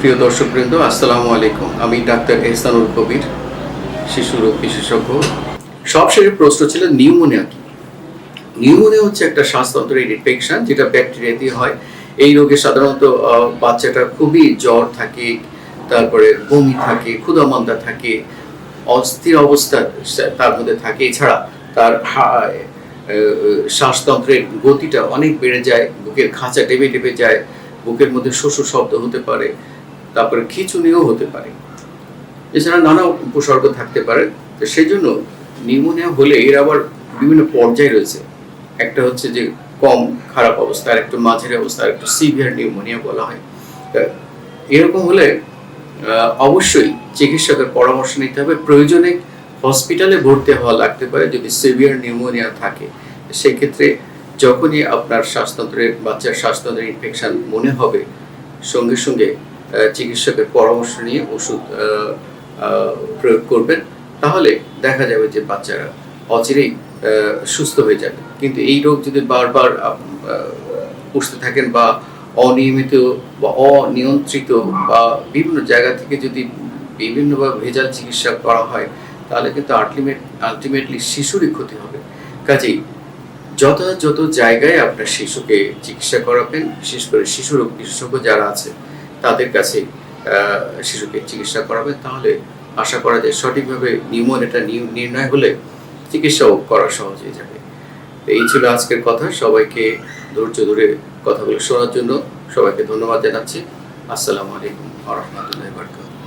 প্রিয় দর্শকবৃন্দ, আসসালামু আলাইকুম। আমি ডাক্তার এহসানুল কবির, শিশু রোগ বিশেষজ্ঞ। সবশেষে প্রশ্ন ছিল নিউমোনিয়া কি? নিউমোনিয়া হচ্ছে একটা শ্বাসতন্ত্রের ইনফেকশন যেটা ব্যাকটেরিয়া দিয়ে হয়। এই রোগে সাধারণত বাচ্চাটা খুবই জ্বর থাকে, তারপরে বমি থাকে, ক্ষুধামন্দা থাকে, অস্থির অবস্থা তার মধ্যে থাকে। এছাড়া তার শ্বাসতন্ত্রের গতিটা অনেক বেড়ে যায়, বুকের খাঁচা টেপে টেপে যায়, বুকের মধ্যে শোষ শব্দ হতে পারে, তারপরে খিঁচুনিও হতে পারে। এছাড়া নানা উপসর্গ থাকতে পারে। তো সেই জন্য নিউমোনিয়া হলে এর আবার বিভিন্ন পর্যায় রয়েছে। একটা হচ্ছে যে কম খারাপ অবস্থা, আর একটা মাঝারি অবস্থা, আর একটা সিভিয়ার নিউমোনিয়া বলা হয়। এরকম হলে অবশ্যই চিকিৎসকের পরামর্শ নিতে হবে। প্রয়োজনে হসপিটালে ভর্তি হওয়া লাগতে পারে যদি সিভিয়ার নিউমোনিয়া থাকে। সেক্ষেত্রে যখনই আপনার বাচ্চার শ্বাসতন্ত্রের ইনফেকশন মনে হবে, সঙ্গে সঙ্গে চিকিৎসকের পরামর্শ নিয়ে ওষুধ প্রয়োগ করবেন। তাহলে দেখা যাবে যে বাচ্চারা অচিরেই সুস্থ হয়ে যাবে। কিন্তু এই রোগ যদি বারবার পুষতে থাকেন বা অনিয়মিত বা অনিয়ন্ত্রিত বা বিভিন্ন জায়গা থেকে যদি বিভিন্নভাবে ভেজাল চিকিৎসা করা হয়, তাহলে কিন্তু আলটিমেটলি শিশুরই ক্ষতি হবে। কাজেই যত জায়গায় আপনার শিশুকে চিকিৎসা করাবেন, বিশেষ করে শিশু রোগ বিশেষজ্ঞ যারা আছে তাদের কাছে শিশুকে চিকিৎসা করাবেন। তাহলে আশা করা যায় সঠিকভাবে নিউমোনিয়াটা নির্ণয় হলে চিকিৎসাও করা সহজ হয়ে যাবে। এই ছিল আজকের কথা। সবাইকে ধৈর্য ধরে কথাগুলো শোনার জন্য সবাইকে ধন্যবাদ জানাচ্ছি। আসসালামু আলাইকুম ওয়া রাহমাতুল্লাহি।